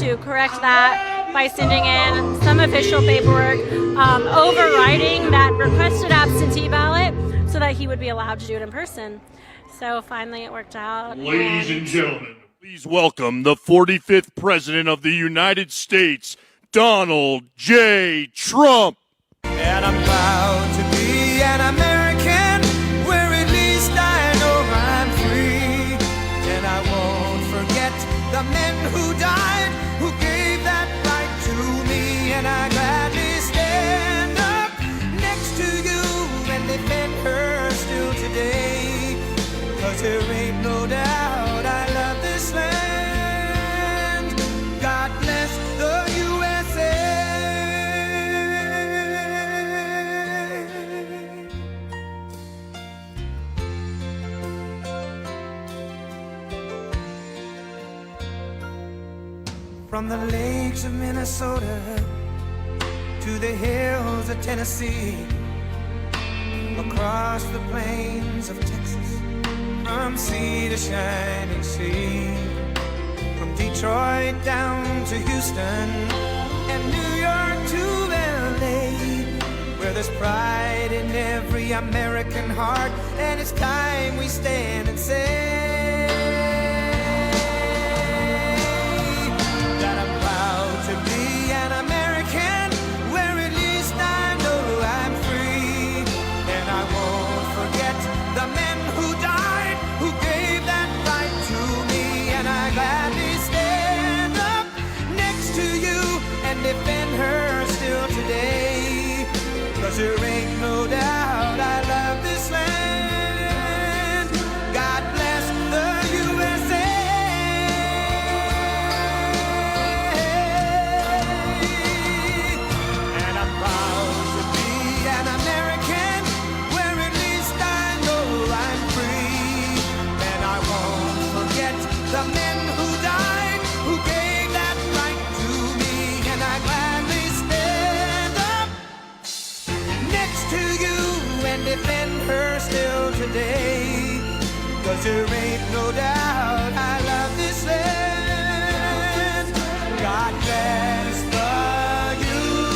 to correct that by sending in some official paperwork overriding that requested absentee ballot so that he would be allowed to do it in person. So finally it worked out. Ladies and gentlemen, please welcome the 45th President of the United States, Donald J. Trump. And I'm proud to be an American, where at least I know I'm free. And I won't forget the men who died, who gave that right to me. And I gladly stand up next to you and defend her still today. 'Cause there ain't no doubt I love this land. God bless the USA. From the lakes of Minnesota to the hills of Tennessee, across the plains of Texas, from sea to shining sea, from Detroit down to Houston and New York to LA, where there's pride in every American heart, and it's time we stand and say that I'm proud to be an American, where at least I know I'm free. And I won't forget the men who died, who gave that right to me. And I gladly stand up next to you and defend her still today. 'Cause there ain't no doubt I love this land. God bless the USA. And I'm proud to be an American, where at least I know I'm free. And I won't forget the men who died, who gave that right to me. And I gladly stand up next to you and defend her still today. 'Cause there ain't no doubt I love this land. God bless the USA.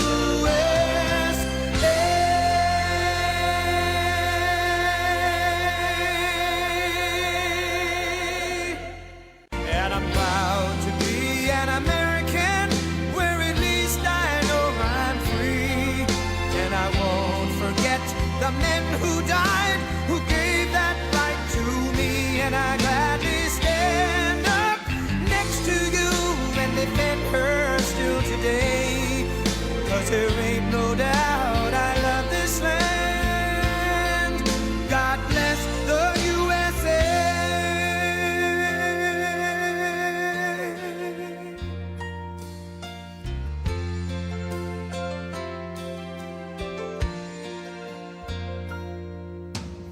And I'm proud to be an American, where at least I know I'm free. And I won't forget the men who died, who gave that right to me. And I gladly stand up next to you and defend her still today. 'Cause there ain't no doubt I love this land. God bless the USA.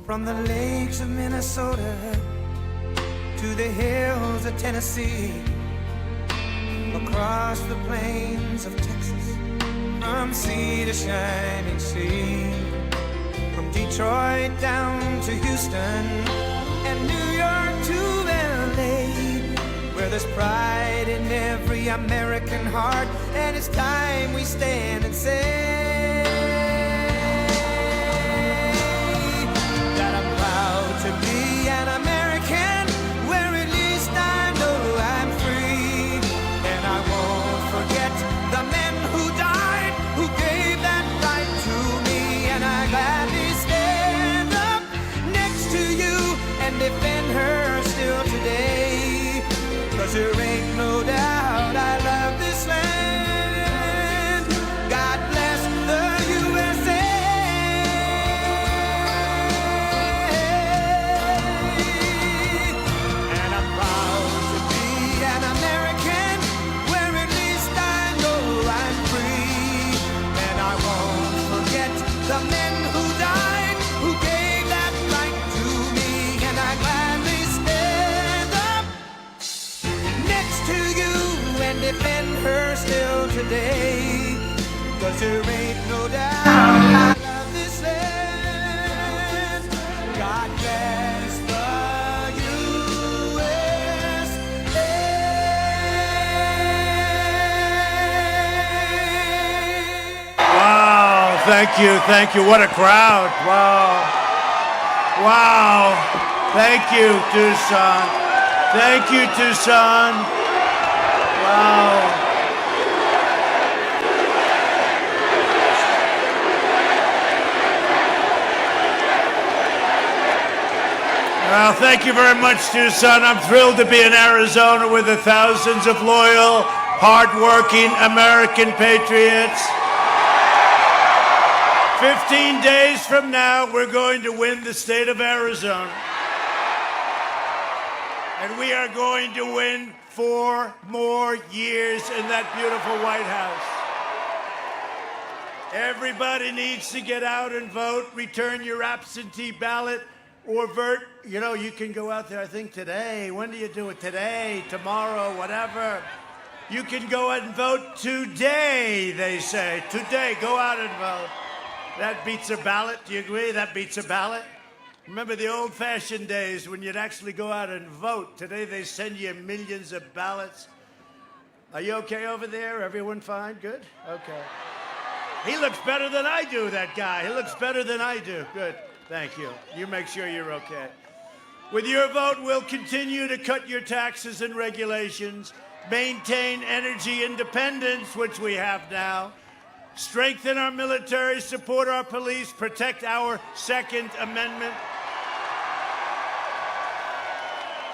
From the lakes of Minnesota to the hills of Tennessee, across the plains of Texas, from sea to shining sea, from Detroit down to Houston and New York to LA, where there's pride in every American heart, and it's time we stand and say that I'm proud to be an American, where at least I know I'm free. And I won't forget the men who died, who gave that right to me. And I gladly stand up next to you and defend her still today. 'Cause there ain't no doubt I love this land. God bless the USA. And I'm proud to be an American, where at least I know I'm free. And I won't forget the men who died, who gave that right to me. And I gladly stand up next to you and defend her still today. 'Cause there ain't no doubt I love this land. God bless the USA. thank you, thank you. What a crowd. Wow. Wow. Thank you, Tucson. Thank you, Tucson. Wow. Well, thank you very much, Tucson. I'm thrilled to be in Arizona with the thousands of loyal, hardworking American patriots. 15 days from now, we're going to win the state of Arizona. And we are going to win 4 more years in that beautiful White House. Everybody needs to get out and vote, return your absentee ballot, or vote. You know, you can go out there, I think today. When do you do it? Today, tomorrow, whatever. You can go out and vote today, they say. Today, go out and vote. That beats a ballot. Do you agree? That beats a ballot. Remember the old-fashioned days when you'd actually go out and vote. Today they send you millions of ballots. Are you okay over there? Everyone fine? Good? Okay. He looks better than I do, that guy. He looks better than I do. Good. Thank you. You make sure you're okay. With your vote, we'll continue to cut your taxes and regulations, maintain energy independence, which we have now, strengthen our military, support our police, protect our Second Amendment.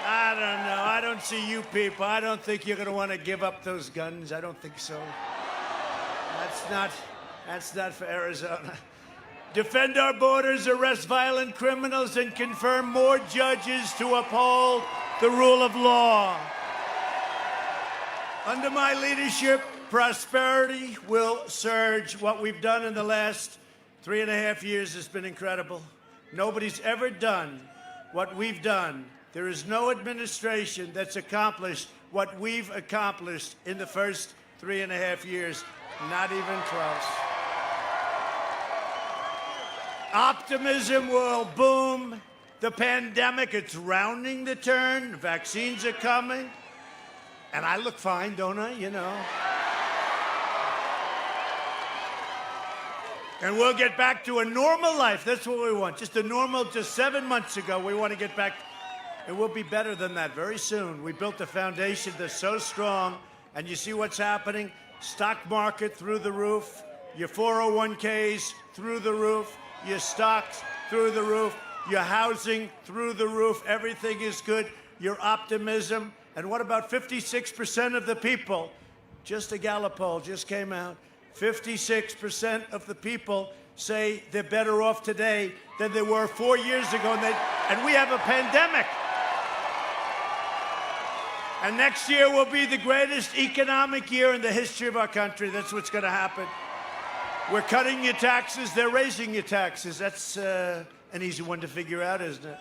I don't know. I don't see you people. I don't think you're going to want to give up those guns. I don't think so. That's not for Arizona. Defend our borders, arrest violent criminals, and confirm more judges to uphold the rule of law. Under my leadership, prosperity will surge. What we've done in the last 3.5 years has been incredible. Nobody's ever done what we've done. There is no administration that's accomplished what we've accomplished in the first 3.5 years. Not even close. Optimism will boom. The pandemic, it's rounding the turn. Vaccines are coming. And I look fine, don't I? You know. And we'll get back to a normal life. That's what we want. Just 7 months ago, we want to get back. And we'll be better than that very soon. We built a foundation that's so strong. And you see what's happening? Stock market through the roof. Your 401ks through the roof. Your stocks through the roof. Your housing through the roof. Everything is good. Your optimism. And what about 56% of the people? Just a Gallup poll just came out. 56% of the people say they're better off today than they were 4 years ago. And we have a pandemic. And next year will be the greatest economic year in the history of our country. That's what's going to happen. We're cutting your taxes. They're raising your taxes. That's an easy one to figure out, isn't it?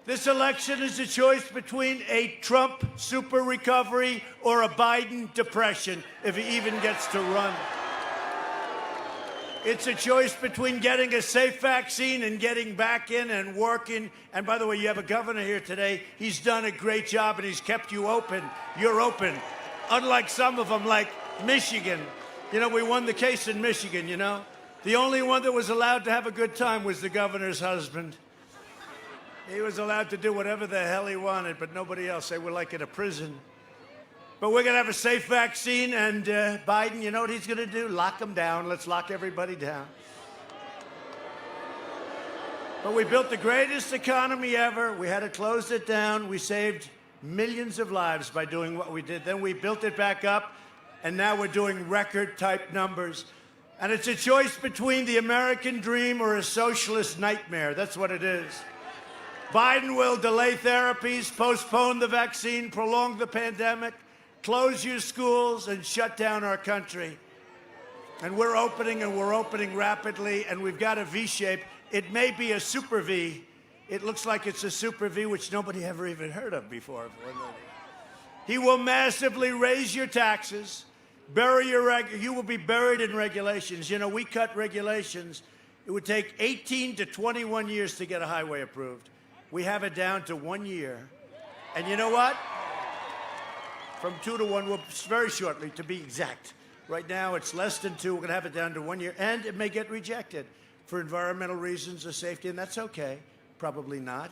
This election is a choice between a Trump super recovery or a Biden depression, if he even gets to run. It's a choice between getting a safe vaccine and getting back in and working. And by the way, you have a governor here today. He's done a great job, and he's kept you open. You're open. Unlike some of them, like Michigan. You know, we won the case in Michigan, you know. The only one that was allowed to have a good time was the governor's husband. He was allowed to do whatever the hell he wanted, but nobody else. They were like in a prison. But we're going to have a safe vaccine, and Biden, you know what he's going to do? Lock them down. Let's lock everybody down. But we built the greatest economy ever. We had to close it down. We saved millions of lives by doing what we did. Then we built it back up, and now we're doing record-type numbers. And it's a choice between the American dream or a socialist nightmare. That's what it is. Biden will delay therapies, postpone the vaccine, prolong the pandemic, close your schools, and shut down our country. And we're opening rapidly, and we've got a V shape. It may be a super V. It looks like it's a super V, which nobody ever even heard of before. He will massively raise your taxes, you will be buried in regulations. You know, we cut regulations. It would take 18 to 21 years to get a highway approved. We have it down to 1 year. And you know what? From 2 to 1, very shortly, to be exact. Right now, it's less than 2. We're going to have it down to 1 year, and it may get rejected for environmental reasons or safety, and that's okay. Probably not,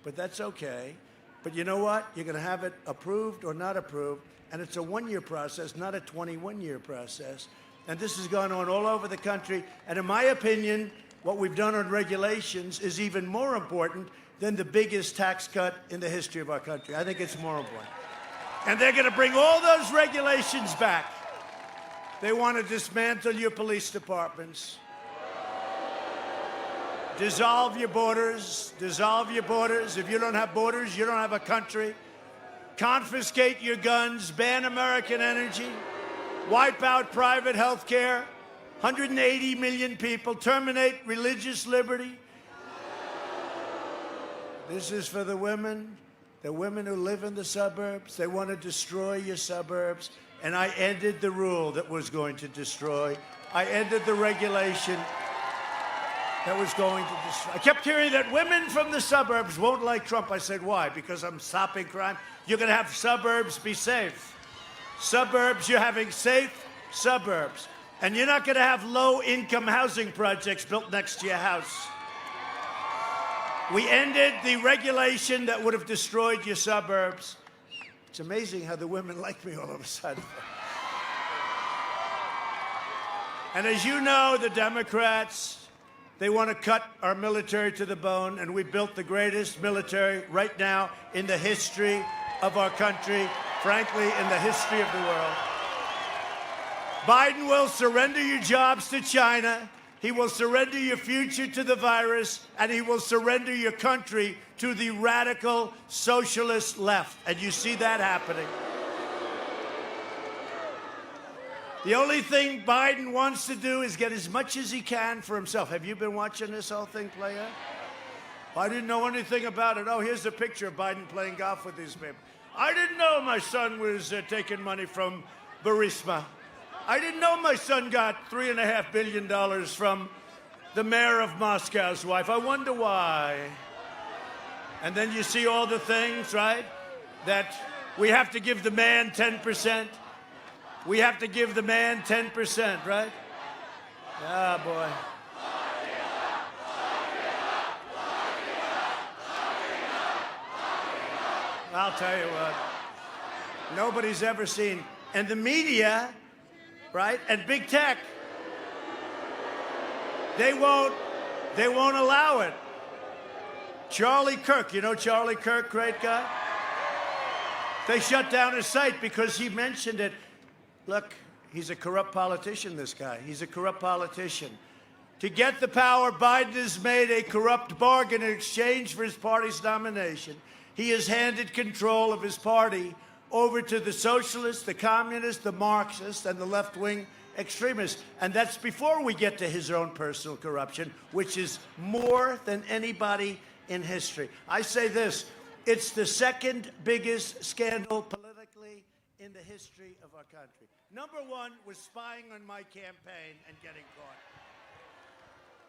but that's okay. But you know what? You're going to have it approved or not approved, and it's a 1-year process, not a 21-year process. And this has gone on all over the country. And in my opinion, what we've done on regulations is even more important than the biggest tax cut in the history of our country. I think it's more important. And they're going to bring all those regulations back. They want to dismantle your police departments. Dissolve your borders. Dissolve your borders. If you don't have borders, you don't have a country. Confiscate your guns. Ban American energy. Wipe out private health care. 180 million people. Terminate religious liberty. This is for the women who live in the suburbs. They want to destroy your suburbs. And I ended the rule that was going to destroy. I ended the regulation that was going to destroy. I kept hearing that women from the suburbs won't like Trump. I said, why? Because I'm stopping crime. You're going to have suburbs be safe. Suburbs, you're having safe suburbs. And you're not going to have low-income housing projects built next to your house. We ended the regulation that would have destroyed your suburbs. It's amazing how the women like me all of a sudden. And as you know, the Democrats, they want to cut our military to the bone, and we built the greatest military right now in the history of our country, frankly, in the history of the world. Biden will surrender your jobs to China. He will surrender your future to the virus, and he will surrender your country to the radical socialist left. And you see that happening. The only thing Biden wants to do is get as much as he can for himself. Have you been watching this whole thing play out? I didn't know anything about it. Oh, here's a picture of Biden playing golf with these people. I didn't know my son was taking money from Burisma. I didn't know my son got $3.5 billion from the mayor of Moscow's wife. I wonder why. And then you see all the things, right? That we have to give the man 10%. We have to give the man 10%, right? Ah, boy. I'll tell you what. Nobody's ever seen. And the media, right, and big tech, they won't allow it. Charlie Kirk, you know Charlie Kirk, great guy? They shut down his site because he mentioned it. Look, he's a corrupt politician, this guy. He's a corrupt politician. To get the power, Biden has made a corrupt bargain in exchange for his party's nomination. He has handed control of his party over to the socialists, the communists, the Marxists, and the left-wing extremists. And that's before we get to his own personal corruption, which is more than anybody in history. I say this, it's the second biggest scandal politically in the history of our country. Number one was spying on my campaign and getting caught.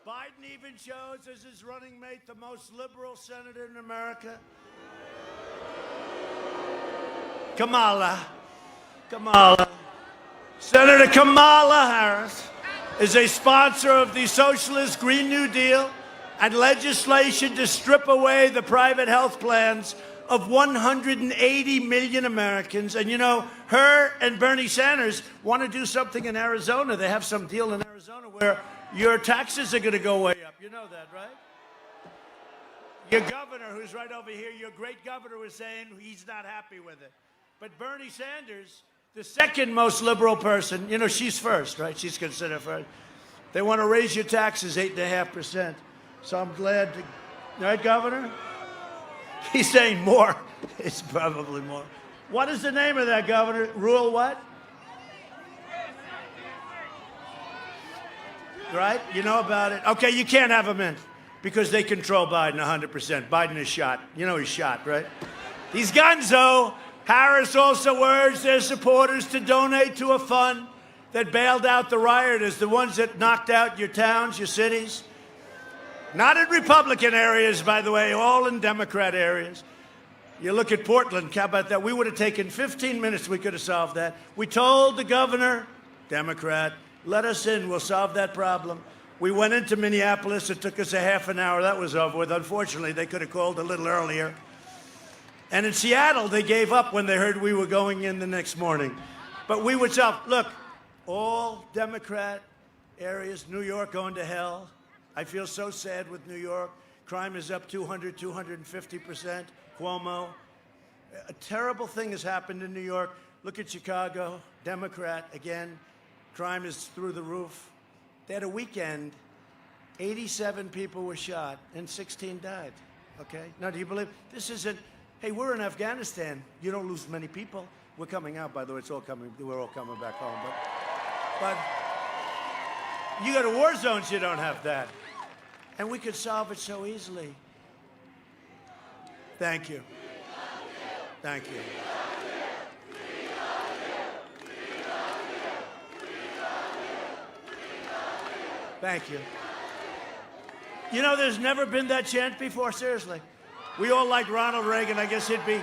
Biden even chose as his running mate the most liberal senator in America. Kamala. Senator Kamala Harris is a sponsor of the Socialist Green New Deal and legislation to strip away the private health plans of 180 million Americans. And you know, her and Bernie Sanders want to do something in Arizona. They have some deal in Arizona where your taxes are going to go way up. You know that, right? Your governor, who's right over here, your great governor, was saying he's not happy with it. But Bernie Sanders, the second most liberal person, you know, she's first, right? She's considered first. They want to raise your taxes 8.5%. So I'm glad to, right, Governor? He's saying more. It's probably more. What is the name of that, Governor? Rule what? Right? You know about it? Okay, you can't have him in because they control Biden 100%. Biden is shot. You know he's shot, right? These guns, though. Harris also urged their supporters to donate to a fund that bailed out the rioters, the ones that knocked out your towns, your cities. Not in Republican areas, by the way, all in Democrat areas. You look at Portland, how about that? We would have taken 15 minutes, we could have solved that. We told the governor Democrat. Let us in. We'll solve that problem. We went into Minneapolis. It took us a half an hour. That was over with. Unfortunately, they could have called a little earlier. And in Seattle, they gave up when they heard we were going in the next morning. But we would solve. Look, all Democrat areas, New York going to hell. I feel so sad with New York. Crime is up 200, 250%. Cuomo. A terrible thing has happened in New York. Look at Chicago, Democrat again. Crime is through the roof. They had a weekend, 87 people were shot and 16 died. Okay? Now, do you believe this isn't? Hey, we're in Afghanistan. You don't lose many people. We're coming out, by the way. It's all coming. We're all coming back home. But you go to war zones, you don't have that. And we could solve it so easily. Thank you. Thank you. Thank you. You know, there's never been that chant before, seriously. We all like Ronald Reagan, I guess he'd be.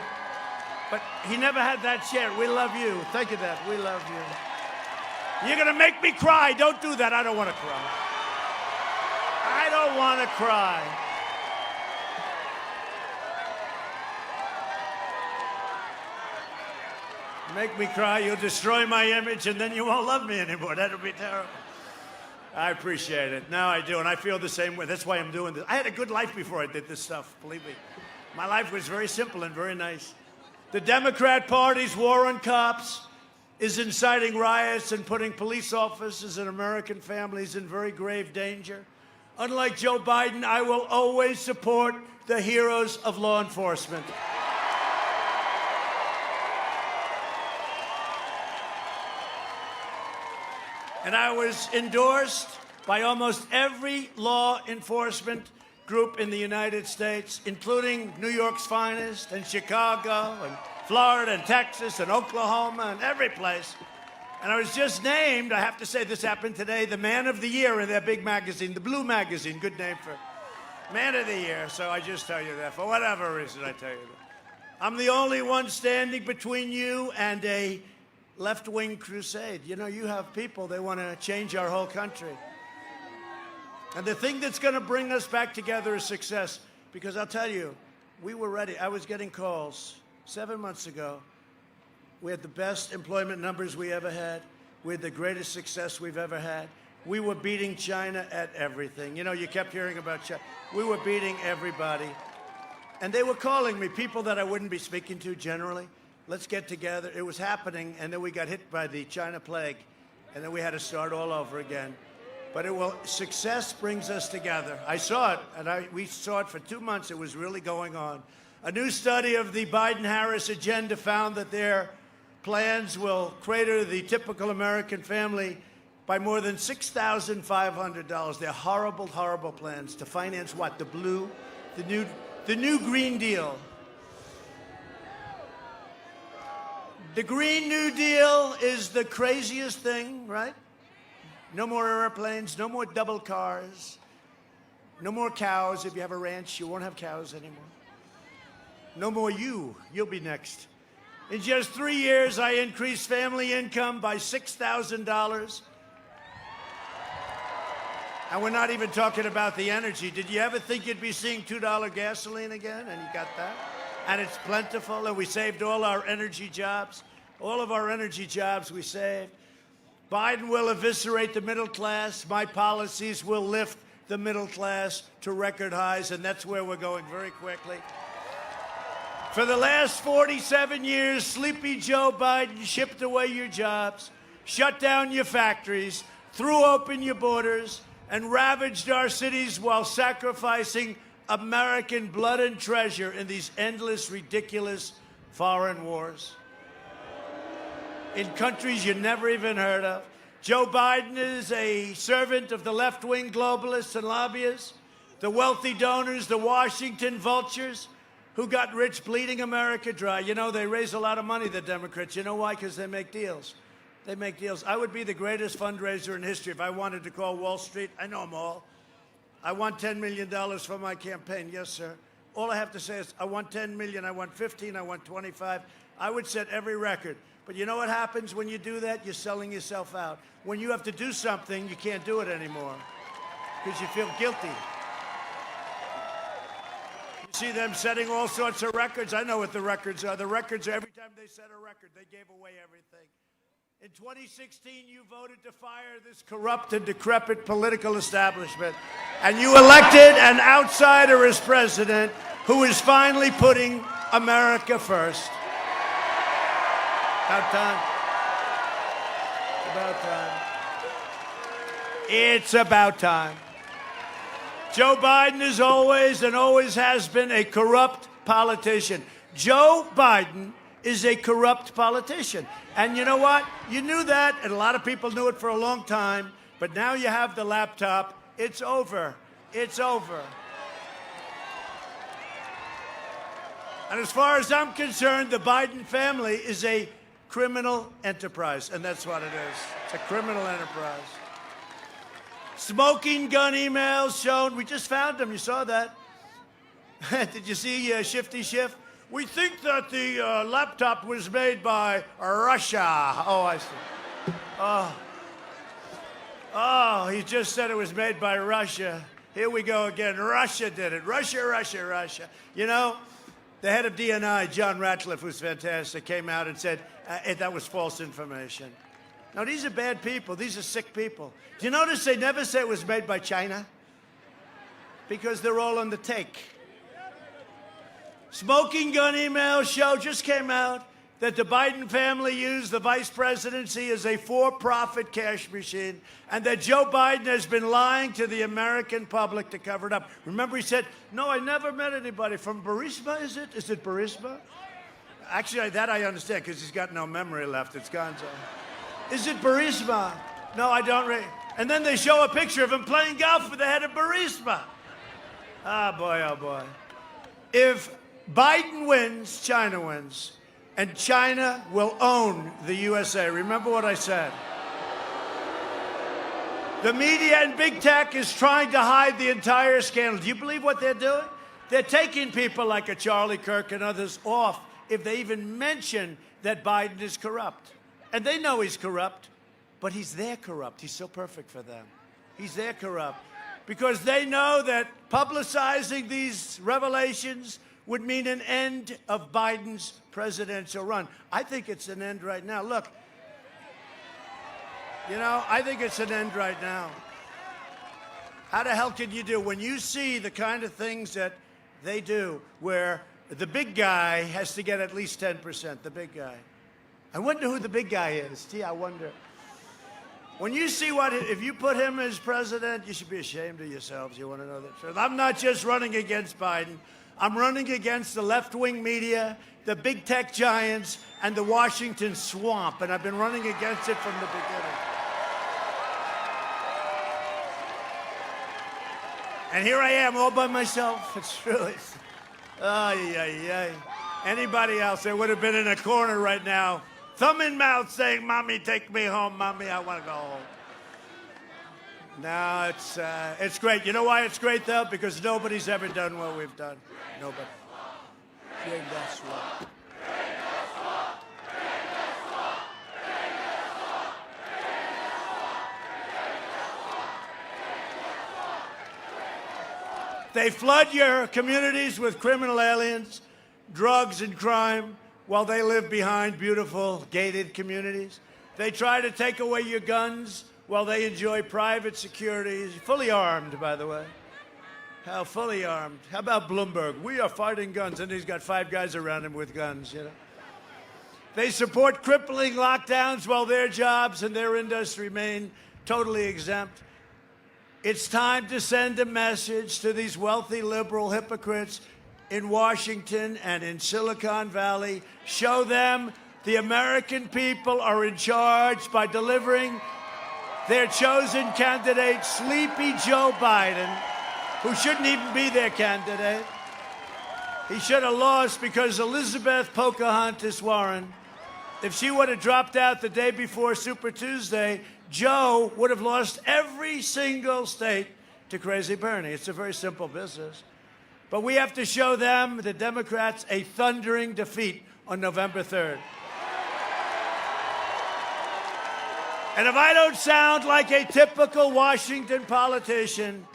But he never had that chant. We love you. Think of that. We love you. You're going to make me cry. Don't do that. I don't want to cry. I don't want to cry. Make me cry, you'll destroy my image, and then you won't love me anymore. That'll be terrible. I appreciate it. Now I do, and I feel the same way. That's why I'm doing this. I had a good life before I did this stuff, believe me. My life was very simple and very nice. The Democrat Party's war on cops is inciting riots and putting police officers and American families in very grave danger. Unlike Joe Biden, I will always support the heroes of law enforcement. And I was endorsed by almost every law enforcement group in the United States, including New York's finest, and Chicago, and Florida, and Texas, and Oklahoma, and every place. And I was just named, I have to say this happened today, the Man of the Year in their big magazine, the Blue Magazine, good name for Man of the Year. So I just tell you that, for whatever reason I tell you that. I'm the only one standing between you and a left-wing crusade. You know, you have people, they want to change our whole country. And the thing that's going to bring us back together is success. Because I'll tell you, we were ready. I was getting calls 7 months ago. We had the best employment numbers we ever had. We had the greatest success we've ever had. We were beating China at everything. You know, you kept hearing about China. We were beating everybody. And they were calling me, people that I wouldn't be speaking to generally. Let's get together. It was happening, and then we got hit by the China plague, and then we had to start all over again. But success brings us together. I saw it, and we saw it for 2 months. It was really going on. A new study of the Biden-Harris agenda found that their plans will crater the typical American family by more than $6,500. They're horrible, horrible plans to finance what? The new Green Deal. The Green New Deal is the craziest thing, right? No more airplanes, no more double cars, no more cows. If you have a ranch, you won't have cows anymore. No more you. You'll be next. In just 3 years, I increased family income by $6,000. And we're not even talking about the energy. Did you ever think you'd be seeing $2 gasoline again? And you got that? And it's plentiful, and we saved all our energy jobs. All of our energy jobs we saved. Biden will eviscerate the middle class. My policies will lift the middle class to record highs, and that's where we're going very quickly. For the last 47 years, sleepy Joe Biden shipped away your jobs, shut down your factories, threw open your borders, and ravaged our cities while sacrificing American blood and treasure in these endless, ridiculous foreign wars. In countries you never even heard of. Joe Biden is a servant of the left-wing globalists and lobbyists, the wealthy donors, the Washington vultures, who got rich bleeding America dry. You know, they raise a lot of money, the Democrats. You know why? Because they make deals. They make deals. I would be the greatest fundraiser in history if I wanted to call Wall Street. I know them all. I want $10 million for my campaign. Yes, sir. All I have to say is, I want 10 million, I want 15, I want 25. I would set every record. But you know what happens when you do that? You're selling yourself out. When you have to do something, you can't do it anymore because you feel guilty. You see them setting all sorts of records. I know what the records are. The records are every time they set a record, they gave away everything. In 2016, you voted to fire this corrupt and decrepit political establishment, and you elected an outsider as president who is finally putting America first. About time. About time. It's about time. Joe Biden is always and always has been a corrupt politician. Joe Biden is a corrupt politician. And you know what? You knew that, and a lot of people knew it for a long time, but now you have the laptop. It's over. It's over. And as far as I'm concerned, the Biden family is a criminal enterprise, and that's what it is. It's a criminal enterprise. Smoking gun emails shown. We just found them. You saw that. Did you see Shifty Schiff? We think that the laptop was made by Russia. Oh, I see. Oh, he just said it was made by Russia. Here we go again. Russia did it. Russia, Russia, Russia. You know, the head of DNI, John Ratcliffe, who's fantastic, came out and said that was false information. Now, these are bad people. These are sick people. Do you notice they never say it was made by China? Because they're all on the take. Smoking gun emails show just came out that the Biden family used the vice presidency as a for-profit cash machine, and that Joe Biden has been lying to the American public to cover it up. Remember, he said, no, I never met anybody from Burisma, is it? Is it Burisma? Actually, that I understand, because he's got no memory left. It's gone. Is it Burisma? No, I don't really. And then they show a picture of him playing golf with the head of Burisma. Ah, boy, oh, boy. If Biden wins, China wins. And China will own the USA. Remember what I said. The media and big tech is trying to hide the entire scandal. Do you believe what they're doing? They're taking people like a Charlie Kirk and others off if they even mention that Biden is corrupt. And they know he's corrupt, but he's their corrupt. He's so perfect for them. He's their corrupt. Because they know that publicizing these revelations would mean an end of Biden's presidential run. I think it's an end right now. Look, you know, I think it's an end right now. How the hell can you do when you see the kind of things that they do where the big guy has to get at least 10%, the big guy? I wonder who the big guy is. Gee, I wonder. When you see if you put him as president, you should be ashamed of yourselves. You want to know the truth? I'm not just running against Biden. I'm running against the left-wing media, the big tech giants, and the Washington swamp, and I've been running against it from the beginning. And here I am all by myself. It's really, anybody else, they would have been in a corner right now, thumb in mouth saying, Mommy, take me home. Mommy, I want to go home. No, it's great. You know why it's great, though? Because nobody's ever done what we've done. Nobody. They flood your communities with criminal aliens, drugs, and crime while they live behind beautiful gated communities. They try to take away your guns while they enjoy private security, fully armed, by the way. How fully armed? How about Bloomberg? We are fighting guns, and he's got 5 guys around him with guns, you know. They support crippling lockdowns while their jobs and their industry remain totally exempt. It's time to send a message to these wealthy liberal hypocrites in Washington and in Silicon Valley. Show them the American people are in charge by delivering their chosen candidate, Sleepy Joe Biden, who shouldn't even be their candidate. He should have lost because Elizabeth Pocahontas Warren, if she would have dropped out the day before Super Tuesday, Joe would have lost every single state to Crazy Bernie. It's a very simple business. But we have to show them, the Democrats, a thundering defeat on November 3rd. And if I don't sound like a typical Washington politician,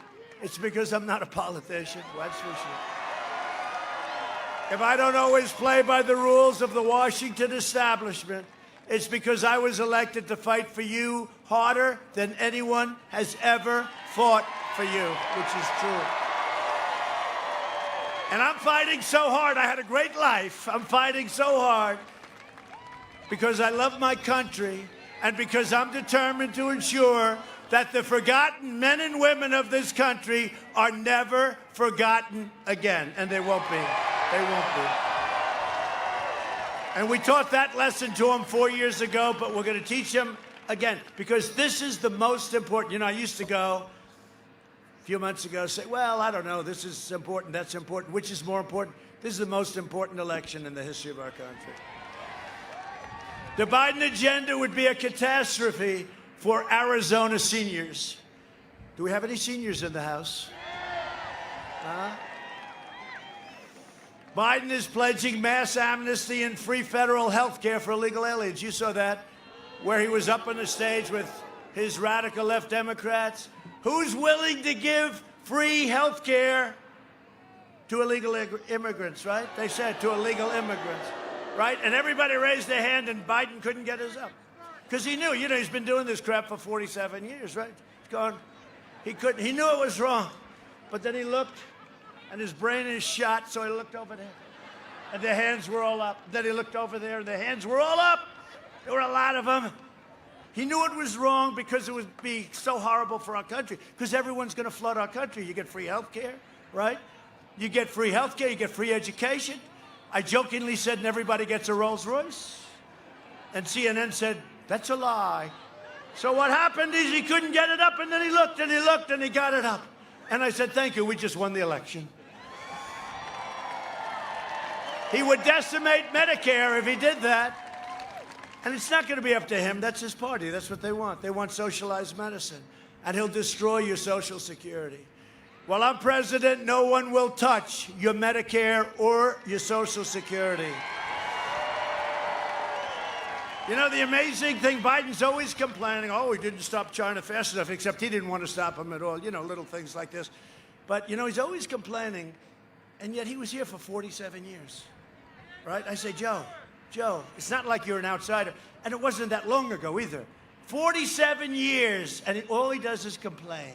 it's because I'm not a politician, that's for sure. If I don't always play by the rules of the Washington establishment, it's because I was elected to fight for you harder than anyone has ever fought for you, which is true. And I'm fighting so hard. I had a great life. I'm fighting so hard because I love my country and because I'm determined to ensure that the forgotten men and women of this country are never forgotten again. And they won't be. They won't be. And we taught that lesson to them 4 years ago, but we're going to teach them again because this is the most important. You know, I used to go a few months ago say, well, I don't know, this is important, that's important. Which is more important? This is the most important election in the history of our country. The Biden agenda would be a catastrophe for Arizona seniors. Do we have any seniors in the House? Biden is pledging mass amnesty and free federal health care for illegal aliens. You saw that, where he was up on the stage with his radical left Democrats. Who's willing to give free health care to illegal immigrants, right? They said to illegal immigrants, right? And everybody raised their hand and Biden couldn't get his up. Because he knew, you know, he's been doing this crap for 47 years, right? He's gone, he knew it was wrong. But then he looked and his brain is shot, so he looked over there. And their hands were all up. Then he looked over there and their hands were all up. There were a lot of them. He knew it was wrong because it would be so horrible for our country. Because everyone's going to flood our country. You get free health care, right? You get free health care, you get free education. I jokingly said, and everybody gets a Rolls Royce. And CNN said, that's a lie. So what happened is he couldn't get it up, and then he looked, and he looked, and he got it up. And I said, thank you, we just won the election. He would decimate Medicare if he did that. And it's not going to be up to him. That's his party. That's what they want. They want socialized medicine. And he'll destroy your Social Security. While I'm president, no one will touch your Medicare or your Social Security. You know, the amazing thing, Biden's always complaining, oh, he didn't stop China fast enough, except he didn't want to stop him at all. You know, little things like this. But, you know, he's always complaining, and yet he was here for 47 years. Right? I say, Joe, it's not like you're an outsider. And it wasn't that long ago either. 47 years, and all he does is complain.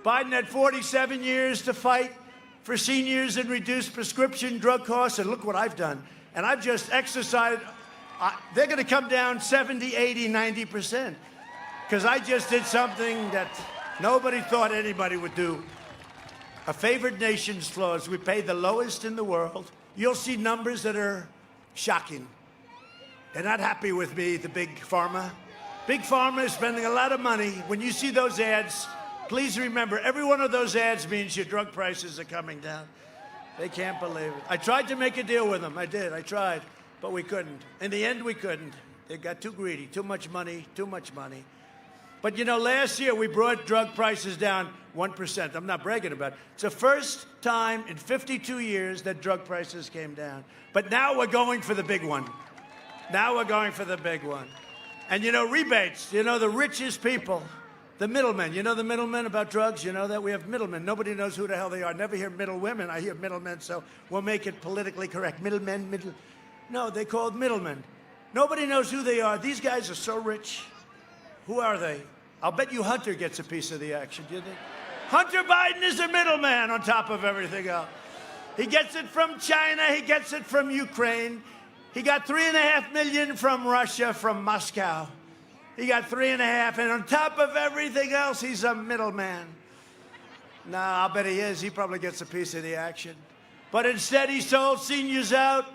Biden had 47 years to fight for seniors and reduce prescription drug costs, and look what I've done. And I've just exercised. They're going to come down 70, 80, 90%. Because I just did something that nobody thought anybody would do. A favored nations clause. We pay the lowest in the world. You'll see numbers that are shocking. They're not happy with me, the big pharma. Big pharma is spending a lot of money. When you see those ads, please remember, every one of those ads means your drug prices are coming down. They can't believe it. I tried to make a deal with them. I did. I tried. But we couldn't. In the end, we couldn't. They got too greedy. Too much money. Too much money. But, you know, last year we brought drug prices down 1%. I'm not bragging about it. It's the first time in 52 years that drug prices came down. But now we're going for the big one. Now we're going for the big one. And, you know, rebates. You know, the richest people, the middlemen. You know the middlemen about drugs? You know that? We have middlemen. Nobody knows who the hell they are. Never hear middle women. I hear middlemen, so we'll make it politically correct. Middlemen, No, they called middlemen. Nobody knows who they are. These guys are so rich. Who are they? I'll bet you Hunter gets a piece of the action, do you think? Hunter Biden is a middleman on top of everything else. He gets it from China. He gets it from Ukraine. He got $3.5 million from Russia, from Moscow. He got $3.5, and on top of everything else, he's a middleman. Nah, I'll bet he is. He probably gets a piece of the action. But instead, he sold seniors out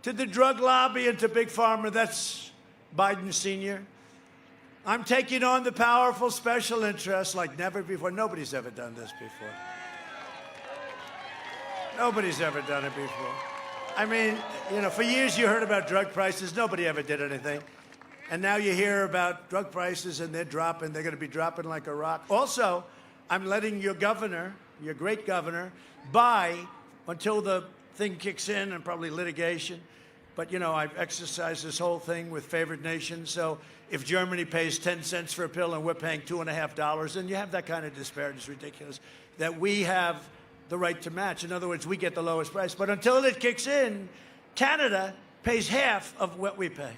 to the drug lobby and to Big Pharma. That's Biden Sr. I'm taking on the powerful special interests like never before. Nobody's ever done this before. Nobody's ever done it before. I mean, you know, for years you heard about drug prices. Nobody ever did anything. And now you hear about drug prices and they're dropping. They're going to be dropping like a rock. Also, I'm letting your governor, your great governor, buy until the thing kicks in and probably litigation. But, you know, I've exercised this whole thing with favored nations. So if Germany pays 10 cents for a pill and we're paying $2.50, and you have that kind of disparity, it's ridiculous, that we have the right to match. In other words, we get the lowest price. But until it kicks in, Canada pays half of what we pay.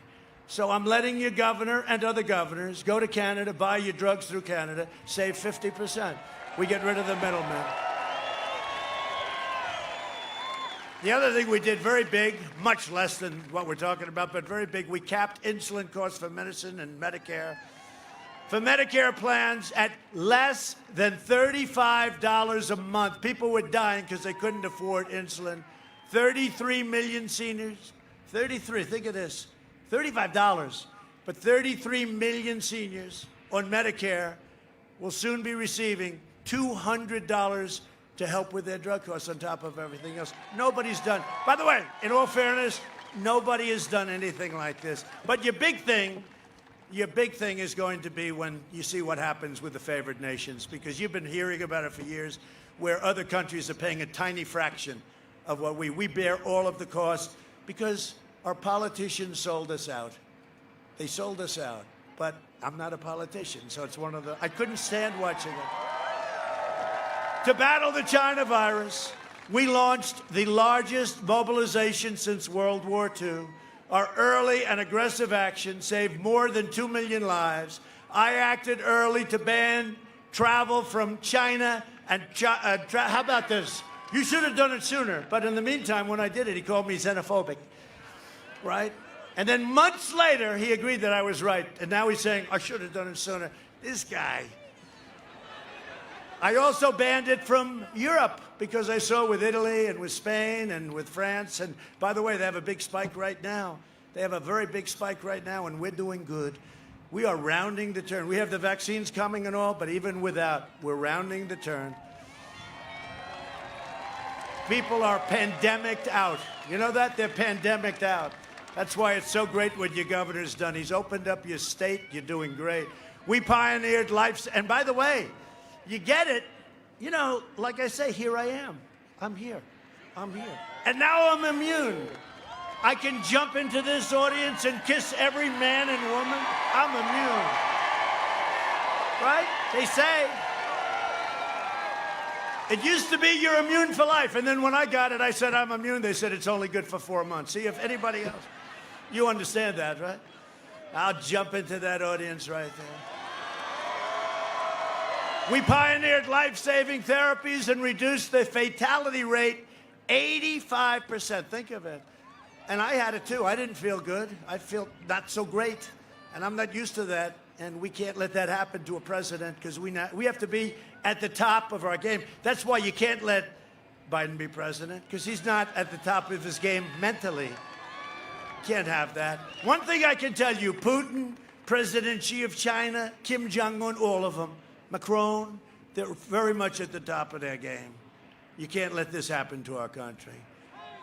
So I'm letting your governor and other governors go to Canada, buy your drugs through Canada, save 50%. We get rid of the middlemen. The other thing we did very big, much less than what we're talking about, but very big, we capped insulin costs for medicine and Medicare. For Medicare plans at less than $35 a month. People were dying because they couldn't afford insulin. 33 million seniors. 33, think of this. $35, but 33 million seniors on Medicare will soon be receiving $200 to help with their drug costs on top of everything else. Nobody's done. By the way, in all fairness, nobody has done anything like this. But your big thing is going to be when you see what happens with the favored nations, because you've been hearing about it for years, where other countries are paying a tiny fraction of what we bear all of the costs because our politicians sold us out. They sold us out. But I'm not a politician, so it's one of the, I couldn't stand watching it. To battle the China virus, we launched the largest mobilization since World War II. Our early and aggressive action saved more than 2 million lives. I acted early to ban travel from China and how about this? You should have done it sooner. But in the meantime, when I did it, he called me xenophobic, right? And then months later, he agreed that I was right. And now he's saying, I should have done it sooner. This guy. I also banned it from Europe because I saw with Italy and with Spain and with France. And by the way, they have a big spike right now. They have a very big spike right now, and we're doing good. We are rounding the turn. We have the vaccines coming and all, but even without, we're rounding the turn. People are pandemicked out. You know that? They're pandemicked out. That's why it's so great what your governor's done. He's opened up your state. You're doing great. We pioneered life. And by the way, you get it. You know, like I say, here I am. I'm here. I'm here. And now I'm immune. I can jump into this audience and kiss every man and woman. I'm immune. Right? They say. It used to be you're immune for life. And then when I got it, I said I'm immune. They said it's only good for 4 months. See, if anybody else, you understand that, right? I'll jump into that audience right there. We pioneered life-saving therapies and reduced the fatality rate 85%. Think of it. And I had it too. I didn't feel good. I feel not so great. And I'm not used to that. And we can't let that happen to a president because we have to be at the top of our game. That's why you can't let Biden be president, because he's not at the top of his game mentally. Can't have that. One thing I can tell you, Putin, President Xi of China, Kim Jong-un, all of them, Macron, they're very much at the top of their game. You can't let this happen to our country.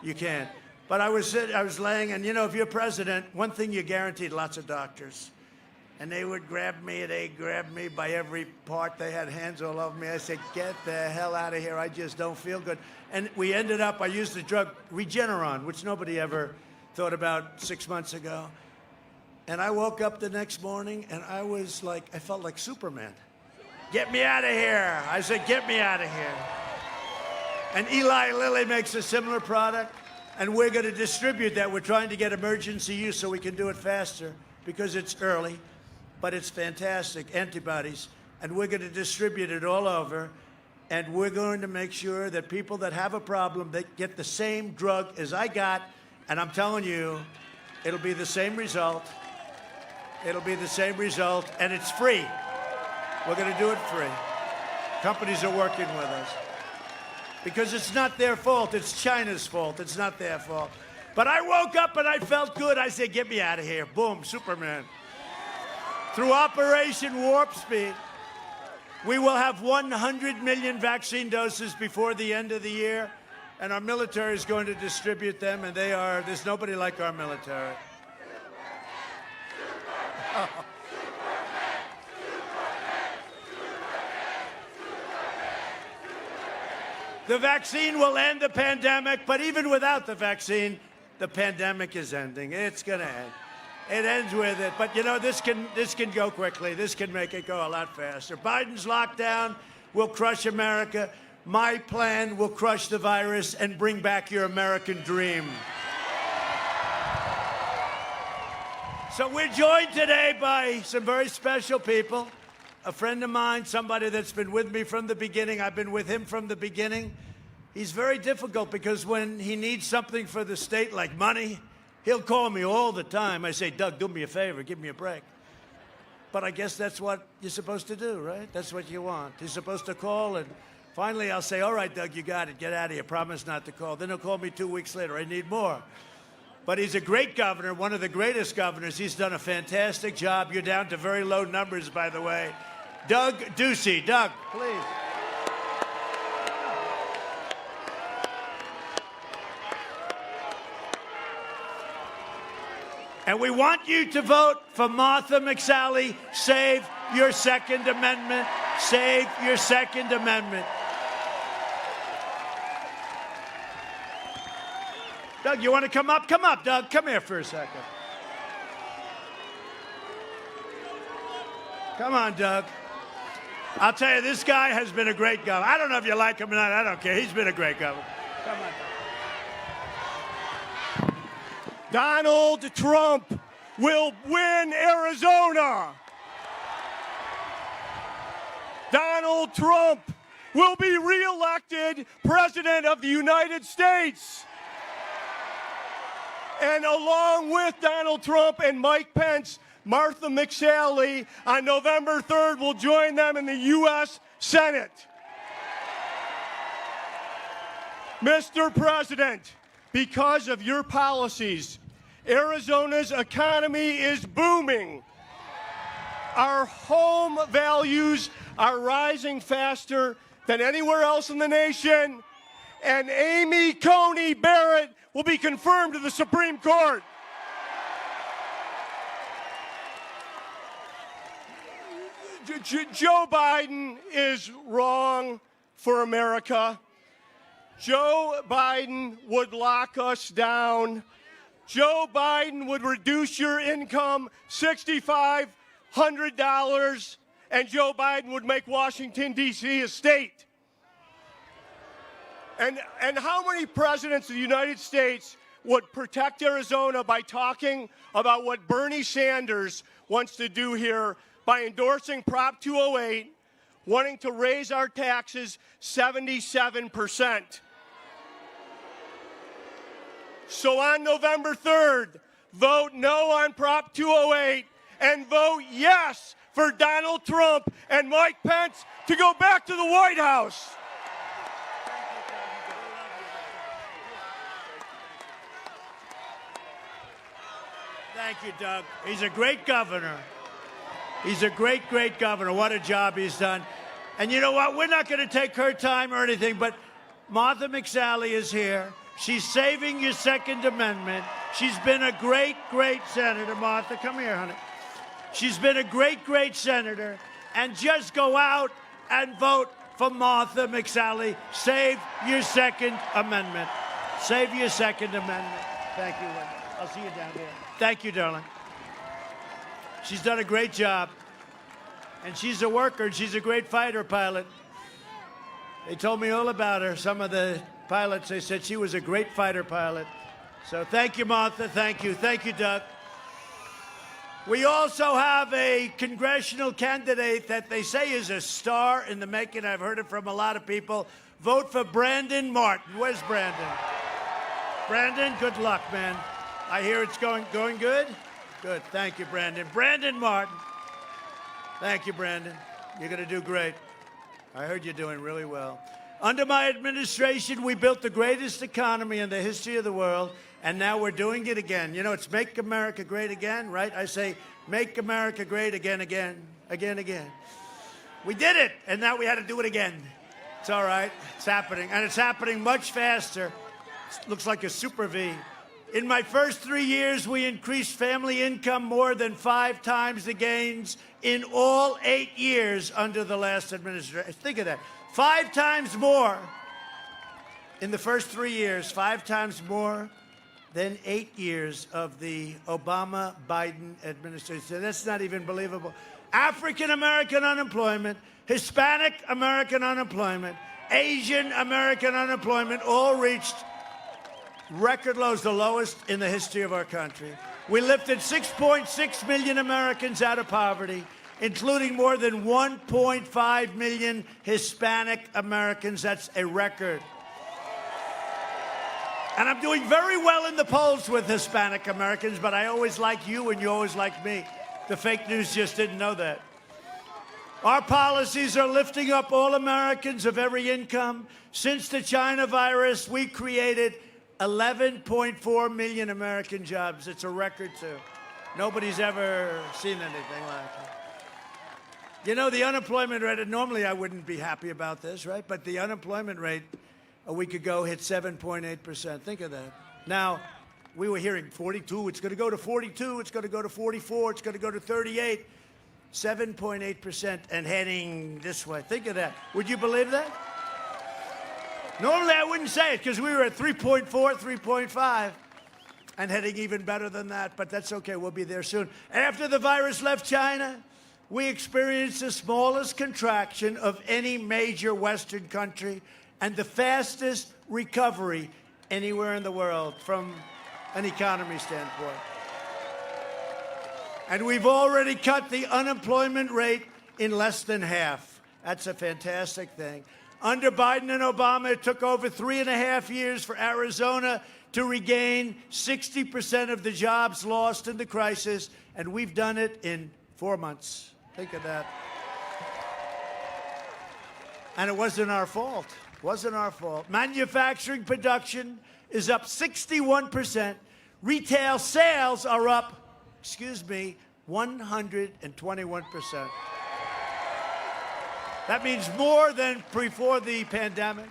You can't. But I was laying, and you know, if you're president, one thing you're guaranteed, lots of doctors. And they would grab me, they grabbed me by every part. They had hands all over me. I said, get the hell out of here. I just don't feel good. And we ended up, I used the drug Regeneron, which nobody ever thought about 6 months ago. And I woke up the next morning, and I was like, I felt like Superman. Get me out of here. I said, get me out of here. And Eli Lilly makes a similar product, and we're going to distribute that. We're trying to get emergency use so we can do it faster because it's early. But it's fantastic, antibodies, and we're going to distribute it all over, and we're going to make sure that people that have a problem, they get the same drug as I got, and I'm telling you, it'll be the same result. It'll be the same result, and it's free. We're going to do it free. Companies are working with us because it's not their fault. It's China's fault. It's not their fault. But I woke up and I felt good. I said, get me out of here. Boom, Superman. Through Operation Warp Speed, we will have 100 million vaccine doses before the end of the year, and our military is going to distribute them, and there's nobody like our military. The vaccine will end the pandemic, but even without the vaccine, the pandemic is ending. It's going to end. It ends with it. But, you know, this can go quickly. This can make it go a lot faster. Biden's lockdown will crush America. My plan will crush the virus and bring back your American dream. So we're joined today by some very special people. A friend of mine, somebody that's been with me from the beginning. I've been with him from the beginning. He's very difficult because when he needs something for the state, like money, he'll call me all the time. I say, Doug, do me a favor, give me a break. But I guess that's what you're supposed to do, right? That's what you want. He's supposed to call, and finally I'll say, all right, Doug, you got it. Get out of here. Promise not to call. Then he'll call me 2 weeks later. I need more. But he's a great governor, one of the greatest governors. He's done a fantastic job. You're down to very low numbers, by the way. Doug Ducey. Doug, please. And we want you to vote for Martha McSally. Save your Second Amendment. Save your Second Amendment. Doug, you want to come up? Come up, Doug. Come here for a second. Come on, Doug. I'll tell you, this guy has been a great governor. I don't know if you like him or not. I don't care. He's been a great governor. Come on. Donald Trump will win Arizona. Donald Trump will be reelected President of the United States. And along with Donald Trump and Mike Pence, Martha McSally on November 3rd will join them in the U.S. Senate. Mr. President, because of your policies, Arizona's economy is booming. Our home values are rising faster than anywhere else in the nation, and Amy Coney Barrett will be confirmed to the Supreme Court. Joe Biden is wrong for America. Joe Biden would lock us down. Joe Biden would reduce your income $6,500, and Joe Biden would make Washington, D.C. a state. And how many presidents of the United States would protect Arizona by talking about what Bernie Sanders wants to do here by endorsing Prop 208, wanting to raise our taxes 77%. So on November 3rd, vote no on Prop 208 and vote yes for Donald Trump and Mike Pence to go back to the White House. Thank you, Doug. He's a great governor. He's a great, great governor. What a job he's done. And you know what? We're not going to take her time or anything, but Martha McSally is here. She's saving your Second Amendment. She's been a great, great senator. Martha, come here, honey. She's been a great, great senator. And just go out and vote for Martha McSally. Save your Second Amendment. Save your Second Amendment. Thank you, Linda. I'll see you down there. Thank you, darling. She's done a great job. And she's a worker, and she's a great fighter pilot. They told me all about her. Some of the pilots, they said she was a great fighter pilot. So thank you, Martha. Thank you. Thank you, Doug. We also have a congressional candidate that they say is a star in the making. I've heard it from a lot of people. Vote for Brandon Martin. Where's Brandon? Brandon, good luck, man. I hear it's going good? Good. Thank you, Brandon. Brandon Martin. Thank you, Brandon. You're going to do great. I heard you're doing really well. Under my administration, we built the greatest economy in the history of the world, and now we're doing it again. You know, it's Make America Great Again, right? I say, Make America Great again, again, again, again. We did it, and now we had to do it again. It's all right. It's happening, and it's happening much faster. It looks like a super V. In my first 3 years, we increased family income more than 5 times the gains in all 8 years under the last administration. Think of that. 5 times more in the first 3 years, 5 times more than 8 years of the Obama-Biden administration. That's not even believable. African-American unemployment, Hispanic American unemployment, Asian American unemployment all reached record lows, the lowest in the history of our country. We lifted 6.6 million Americans out of poverty, including more than 1.5 million Hispanic Americans. That's a record. And I'm doing very well in the polls with Hispanic Americans, but I always like you and you always like me. The fake news just didn't know that. Our policies are lifting up all Americans of every income. Since the China virus, we created 11.4 million American jobs. It's a record, too. Nobody's ever seen anything like it. You know, the unemployment rate, and normally I wouldn't be happy about this, right? But the unemployment rate a week ago hit 7.8%. Think of that. Now, we were hearing 42, it's going to go to 42, it's going to go to 44, it's going to go to 38. 7.8% and heading this way. Think of that. Would you believe that? Normally I wouldn't say it because we were at 3.4, 3.5 and heading even better than that, but that's okay. We'll be there soon. After the virus left China, we experienced the smallest contraction of any major Western country and the fastest recovery anywhere in the world from an economy standpoint. And we've already cut the unemployment rate in less than half. That's a fantastic thing. Under Biden and Obama, it took over 3.5 years for Arizona to regain 60% of the jobs lost in the crisis, and we've done it in 4 months. Think of that. And it wasn't our fault. It wasn't our fault. Manufacturing production is up 61%. Retail sales are up 121%. That means more than before the pandemic.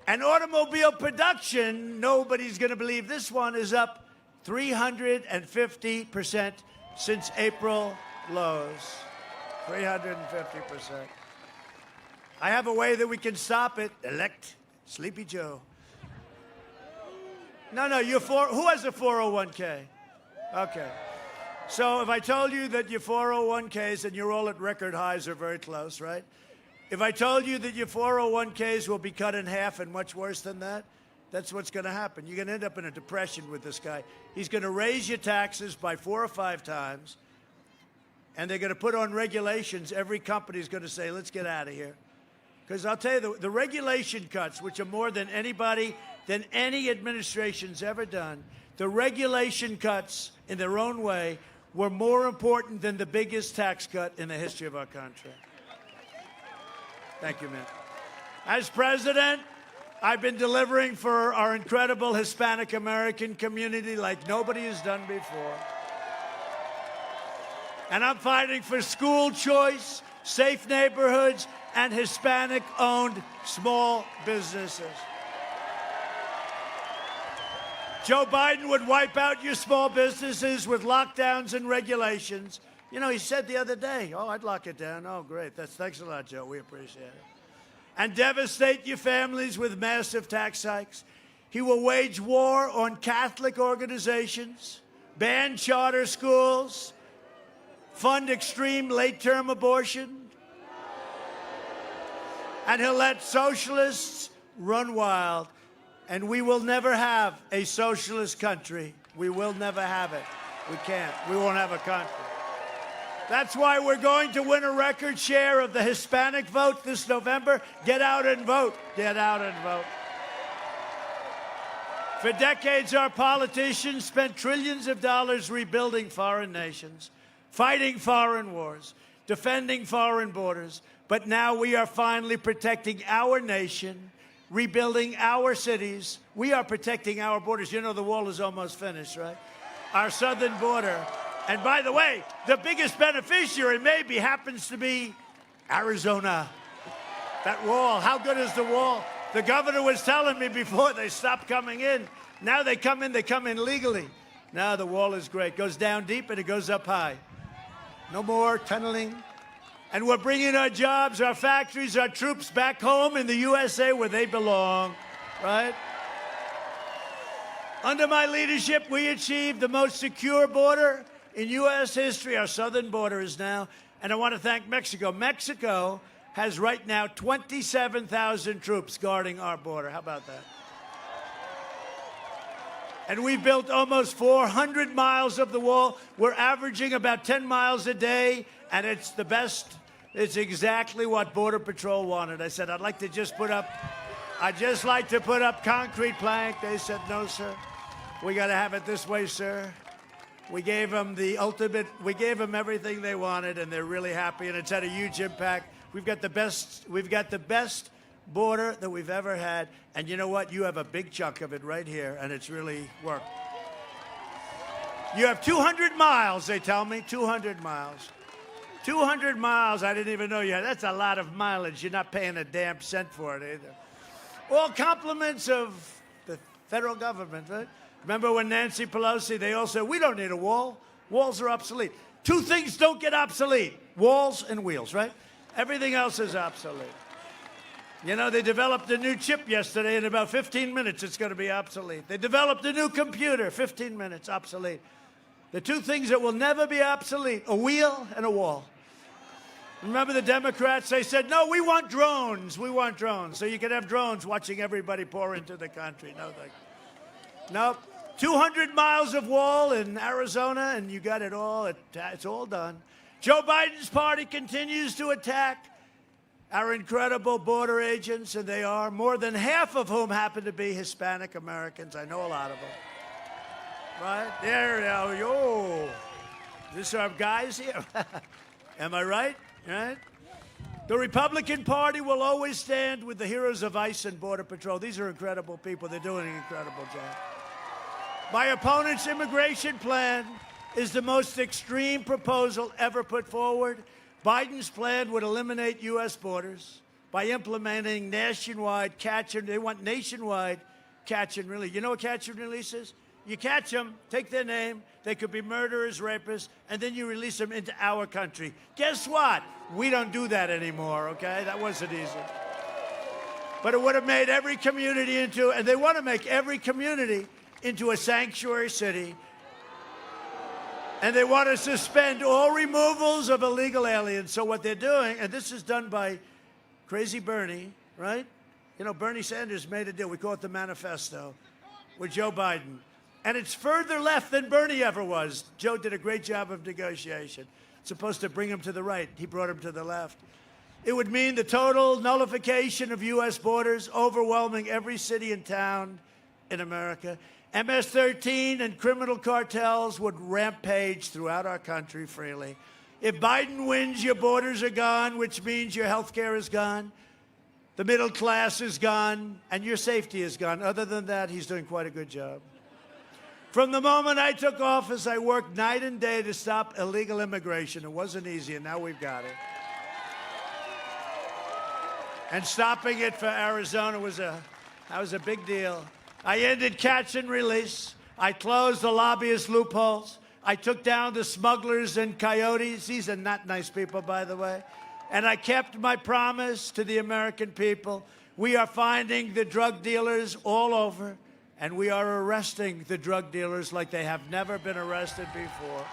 And automobile production, nobody's going to believe this one, is up 350% since April lows. 350%. I have a way that we can stop it. Elect Sleepy Joe. No, who has a 401k? Okay. So if I told you that your 401ks, and you're all at record highs or very close, right? If I told you that your 401ks will be cut in half and much worse than that, that's what's going to happen. You're going to end up in a depression with this guy. He's going to raise your taxes by 4 or 5 times, and they're going to put on regulations. Every company's going to say, let's get out of here. Because I'll tell you, the regulation cuts, which are more than any administration's ever done, the regulation cuts, in their own way, were more important than the biggest tax cut in the history of our country. Thank you, man. As president, I've been delivering for our incredible Hispanic American community like nobody has done before. And I'm fighting for school choice, safe neighborhoods, and Hispanic-owned small businesses. Joe Biden would wipe out your small businesses with lockdowns and regulations. You know, he said the other day, oh, I'd lock it down. Oh, great. Thanks a lot, Joe. We appreciate it. And devastate your families with massive tax hikes. He will wage war on Catholic organizations, ban charter schools, fund extreme late-term abortion, and he'll let socialists run wild. And we will never have a socialist country. We will never have it. We can't. We won't have a country. That's why we're going to win a record share of the Hispanic vote this November. Get out and vote. Get out and vote. For decades, our politicians spent trillions of dollars rebuilding foreign nations, fighting foreign wars, defending foreign borders. But now we are finally protecting our nation, rebuilding our cities. We are protecting our borders. You know, the wall is almost finished, right? Our southern border. And by the way, the biggest beneficiary maybe happens to be Arizona. That wall, how good is the wall? The governor was telling me before they stopped coming in. Now they come in legally. Now the wall is great. Goes down deep and it goes up high. No more tunneling. And we're bringing our jobs, our factories, our troops back home in the USA where they belong, right? Under my leadership, we achieved the most secure border in U.S. history. Our southern border is now, and I want to thank Mexico. Mexico has right now 27,000 troops guarding our border. How about that? And we've built almost 400 miles of the wall. We're averaging about 10 miles a day, and it's the best. It's exactly what Border Patrol wanted. I said, I'd like to just put up concrete plank. They said, no, sir. We got to have it this way, sir. We gave them the ultimate, we gave them everything they wanted, and they're really happy, and it's had a huge impact. We've got the best border that we've ever had, and you know what? You have a big chunk of it right here, and it's really worked. You have 200 miles, they tell me, 200 miles. 200 miles, I didn't even know you had. That's a lot of mileage. You're not paying a damn cent for it either. All compliments of the federal government, right? Remember when Nancy Pelosi, they all said, we don't need a wall. Walls are obsolete. Two things don't get obsolete, walls and wheels, right? Everything else is obsolete. You know, they developed a new chip yesterday. In about 15 minutes, it's going to be obsolete. They developed a new computer, 15 minutes, obsolete. The two things that will never be obsolete, a wheel and a wall. Remember the Democrats, they said, no, we want drones. We want drones. So you can have drones watching everybody pour into the country. No, thank you. Nope. 200 miles of wall in Arizona, and you got it all. It's all done. Joe Biden's party continues to attack our incredible border agents, and they are, more than half of whom happen to be Hispanic Americans. I know a lot of them. Right? There, yo. These are guys here. Am I right? Right? The Republican Party will always stand with the heroes of ICE and Border Patrol. These are incredible people. They're doing an incredible job. My opponent's immigration plan is the most extreme proposal ever put forward. Biden's plan would eliminate U.S. borders by implementing nationwide catch and, they want nationwide catch and release. You know what catch and release is? You catch them, take their name, they could be murderers, rapists, and then you release them into our country. Guess what? We don't do that anymore, okay? That wasn't easy. But it would have made every community into, and they want to make every community into a sanctuary city. And they want to suspend all removals of illegal aliens. So what they're doing, and this is done by Crazy Bernie, right? You know, Bernie Sanders made a deal. We call it the manifesto with Joe Biden. And it's further left than Bernie ever was. Joe did a great job of negotiation. It's supposed to bring him to the right. He brought him to the left. It would mean the total nullification of U.S. borders, overwhelming every city and town in America. MS-13 and criminal cartels would rampage throughout our country freely. If Biden wins, your borders are gone, which means your health care is gone, the middle class is gone, and your safety is gone. Other than that, he's doing quite a good job. From the moment I took office, I worked night and day to stop illegal immigration. It wasn't easy, and now we've got it. And stopping it for Arizona was a big deal. I ended catch and release. I closed the lobbyist loopholes. I took down the smugglers and coyotes. These are not nice people, by the way. And I kept my promise to the American people. We are finding the drug dealers all over, and we are arresting the drug dealers like they have never been arrested before.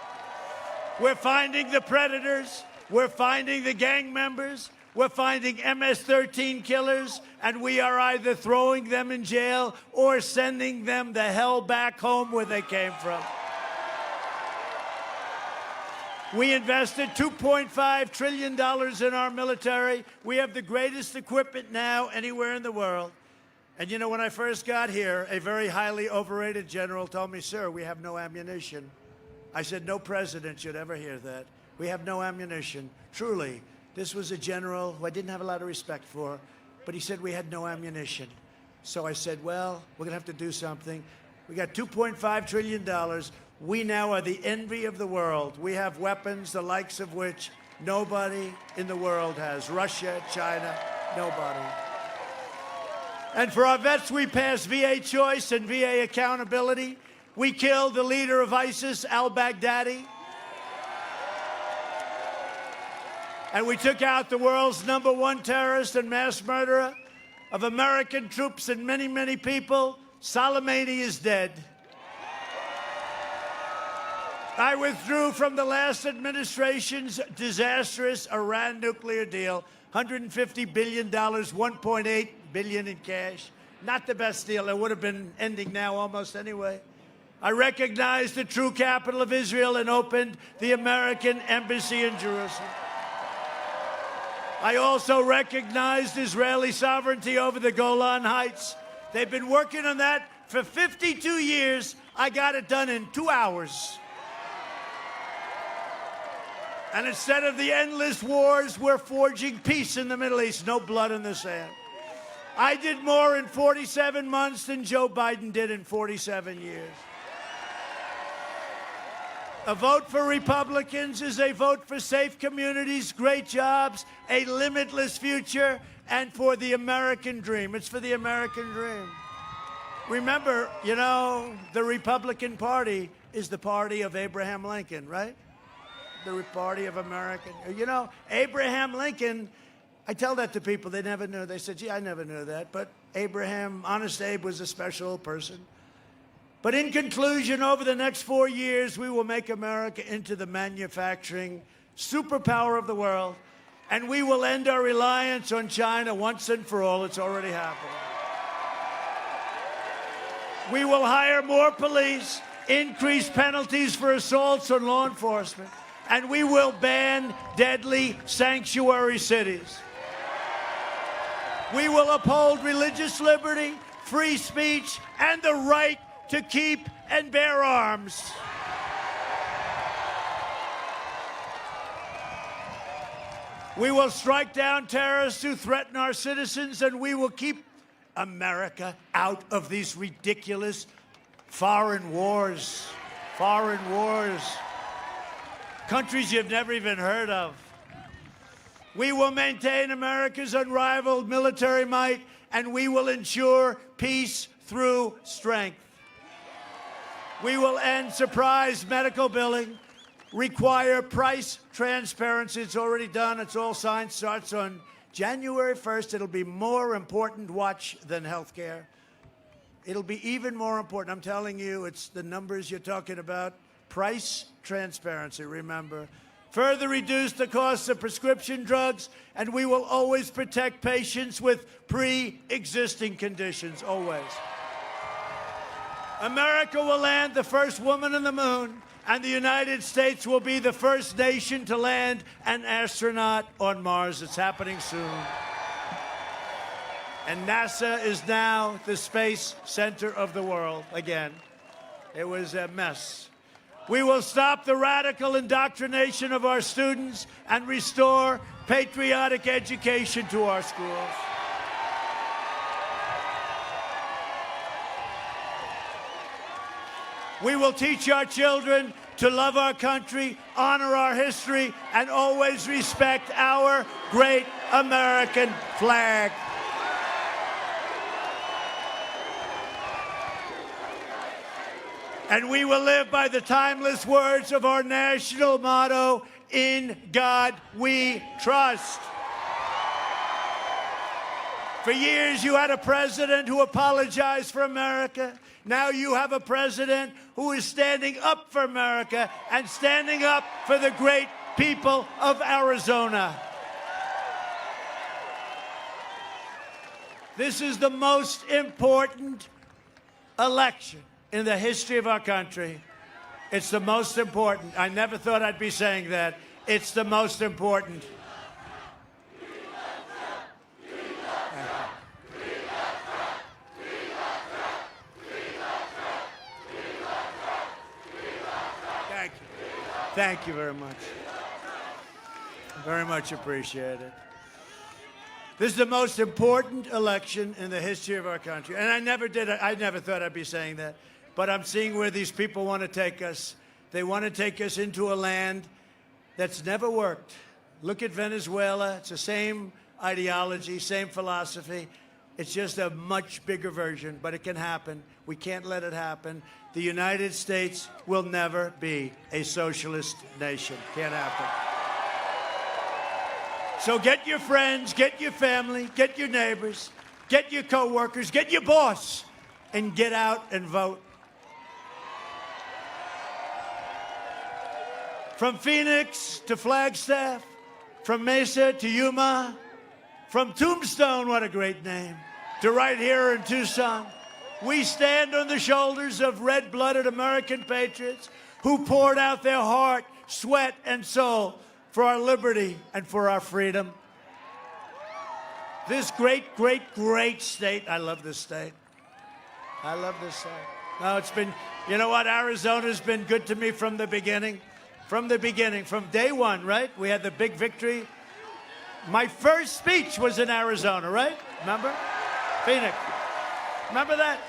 We're finding the predators. We're finding the gang members. We're finding MS-13 killers, and we are either throwing them in jail or sending them the hell back home where they came from. We invested $2.5 trillion in our military. We have the greatest equipment now anywhere in the world. And you know, when I first got here, a very highly overrated general told me, sir, we have no ammunition. I said, no president should ever hear that. We have no ammunition. Truly. This was a general who I didn't have a lot of respect for, but he said we had no ammunition. So I said, well, we're going to have to do something. We got $2.5 trillion. We now are the envy of the world. We have weapons, the likes of which nobody in the world has. Russia, China, nobody. And for our vets, we passed VA choice and VA accountability. We killed the leader of ISIS, al-Baghdadi. And we took out the world's #1 terrorist and mass murderer of American troops and many, many people. Soleimani is dead. I withdrew from the last administration's disastrous Iran nuclear deal. $150 billion, $1.8 billion in cash. Not the best deal. It would have been ending now almost anyway. I recognized the true capital of Israel and opened the American embassy in Jerusalem. I also recognized Israeli sovereignty over the Golan Heights. They've been working on that for 52 years. I got it done in 2 hours. And instead of the endless wars, we're forging peace in the Middle East. No blood in the sand. I did more in 47 months than Joe Biden did in 47 years. A vote for Republicans is a vote for safe communities, great jobs, a limitless future, and for the American dream. It's for the American dream. Remember, you know, the Republican Party is the party of Abraham Lincoln, right? The party of American. You know, Abraham Lincoln, I tell that to people, they never knew. They said, gee, I never knew that. But Abraham, Honest Abe, was a special person. But in conclusion, over the next 4 years, we will make America into the manufacturing superpower of the world, and we will end our reliance on China once and for all. It's already happening. We will hire more police, increase penalties for assaults on law enforcement, and we will ban deadly sanctuary cities. We will uphold religious liberty, free speech, and the right to keep and bear arms. We will strike down terrorists who threaten our citizens, and we will keep America out of these ridiculous foreign wars. Foreign wars. Countries you've never even heard of. We will maintain America's unrivaled military might, and we will ensure peace through strength. We will end surprise medical billing, require price transparency. It's already done. It's all signed. Starts on January 1st. It'll be more important watch than health care. It'll be even more important. I'm telling you, it's the numbers you're talking about. Price transparency, remember. Further reduce the cost of prescription drugs, and we will always protect patients with pre-existing conditions, always. America will land the first woman on the moon, and the United States will be the first nation to land an astronaut on Mars. It's happening soon. And NASA is now the space center of the world again. It was a mess. We will stop the radical indoctrination of our students and restore patriotic education to our schools. We will teach our children to love our country, honor our history, and always respect our great American flag. And we will live by the timeless words of our national motto, "In God we trust." For years, you had a president who apologized for America. Now you have a president who is standing up for America and standing up for the great people of Arizona. This is the most important election in the history of our country. It's the most important. I never thought I'd be saying that. It's the most important. Thank you very much. Very much appreciated. This is the most important election in the history of our country. And I never thought I'd be saying that. But I'm seeing where these people want to take us. They want to take us into a land that's never worked. Look at Venezuela. It's the same ideology, same philosophy. It's just a much bigger version, but it can happen. We can't let it happen. The United States will never be a socialist nation. Can't happen. So get your friends, get your family, get your neighbors, get your coworkers, get your boss, and get out and vote. From Phoenix to Flagstaff, from Mesa to Yuma, from Tombstone, what a great name, to right here in Tucson, we stand on the shoulders of red-blooded American patriots who poured out their heart, sweat, and soul for our liberty and for our freedom. This great, great, great state. I love this state. I love this state. No, it's been, you know what? Arizona's been good to me from the beginning. From the beginning, from day one, right? We had the big victory. My first speech was in Arizona, right? Remember? Phoenix. Remember that?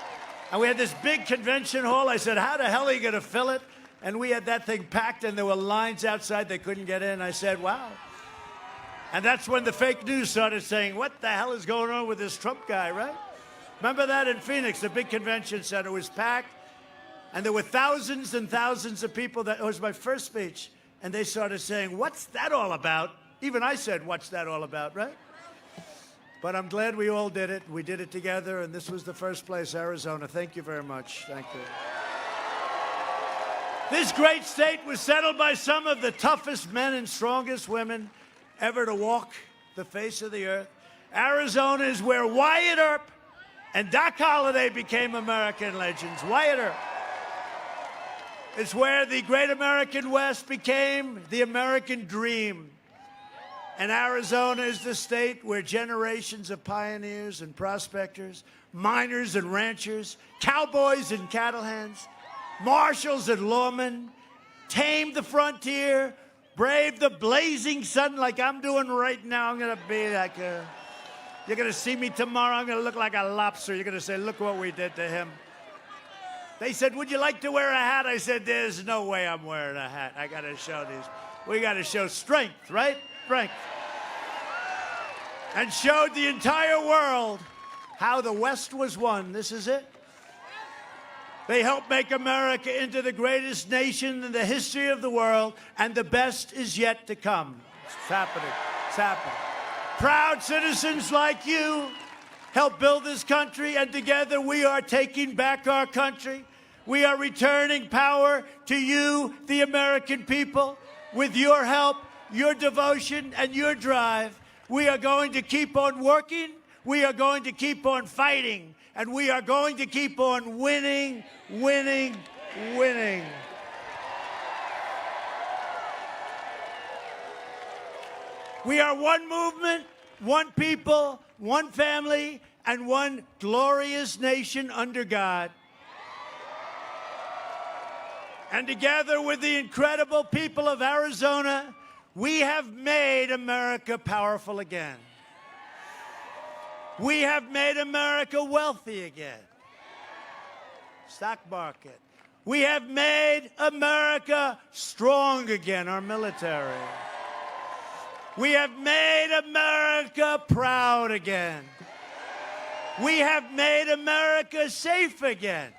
And we had this big convention hall. I said, how the hell are you going to fill it? And we had that thing packed, and there were lines outside. They couldn't get in. I said, wow. And that's when the fake news started saying, what the hell is going on with this Trump guy, right? Remember that in Phoenix, the big convention center was packed, and there were thousands and thousands of people. It was my first speech, and they started saying, what's that all about? Even I said, what's that all about, right? But I'm glad we all did it. We did it together, and this was the first place, Arizona. Thank you very much. Thank you. This great state was settled by some of the toughest men and strongest women ever to walk the face of the earth. Arizona is where Wyatt Earp and Doc Holliday became American legends. Wyatt Earp. It's where the great American West became the American dream. And Arizona is the state where generations of pioneers and prospectors, miners and ranchers, cowboys and cattle hands, marshals and lawmen tamed the frontier, braved the blazing sun like I'm doing right now. I'm going to be like a... You're going to see me tomorrow. I'm going to look like a lobster. You're going to say, look what we did to him. They said, would you like to wear a hat? I said, there's no way I'm wearing a hat. I got to show these. We got to show strength, right? Strength. And showed the entire world how the West was won. This is it. They helped make America into the greatest nation in the history of the world, and the best is yet to come. It's happening. It's happening. Proud citizens like you help build this country, and together we are taking back our country. We are returning power to you, the American people. With your help, your devotion, and your drive, we are going to keep on working, we are going to keep on fighting, and we are going to keep on winning, winning, winning. We are one movement, one people, one family, and one glorious nation under God. And together with the incredible people of Arizona, we have made America powerful again. We have made America wealthy again. Stock market. We have made America strong again, our military. We have made America proud again. We have made America safe again.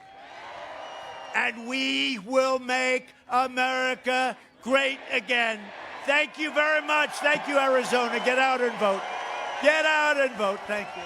And we will make America great again. Thank you very much. Thank you, Arizona. Get out and vote. Get out and vote. Thank you.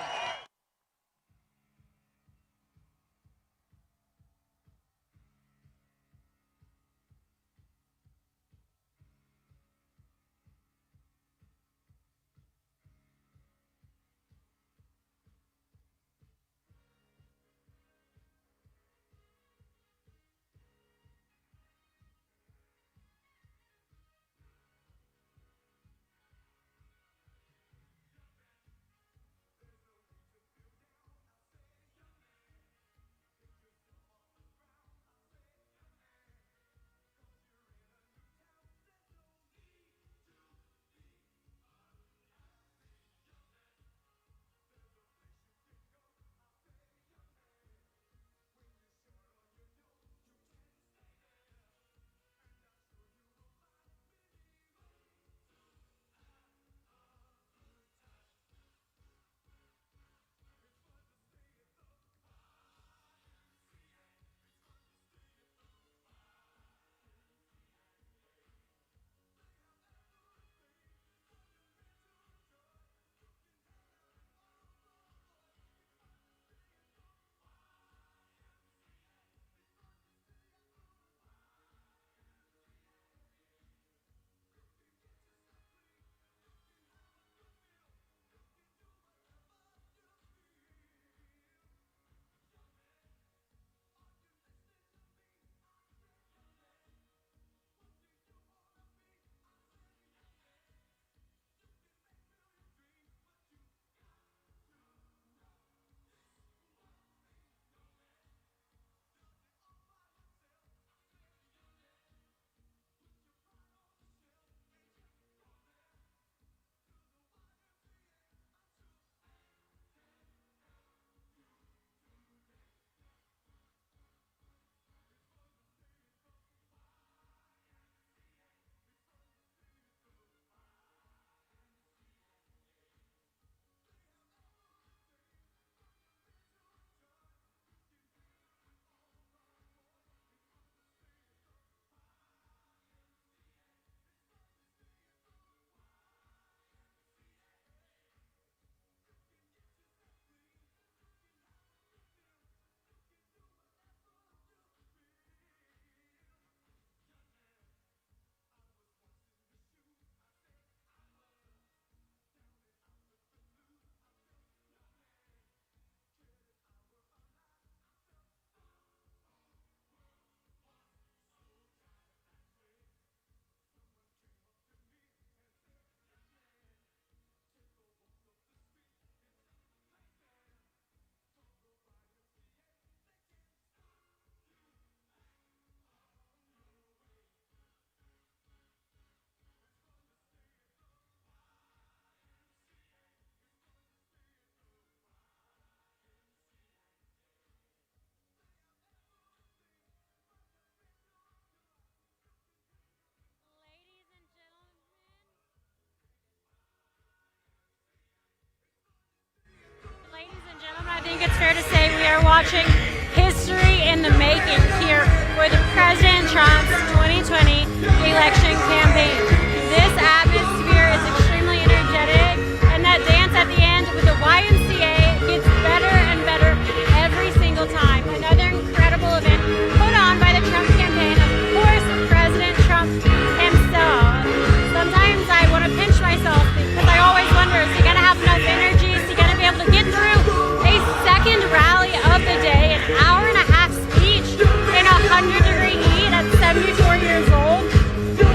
are watching history in the making here with President Trump's 2020 election campaign. This atmosphere is extremely energetic, and that dance at the end with the YMCA gets better and better every single time. Another incredible event put on by the Trump campaign, of course, President Trump himself. Sometimes I want to pinch myself because I always wonder, is he going to have enough energy? Is he going to be able to get through a second rally of the day, an hour and a half speech in 100-degree heat at 74 years old?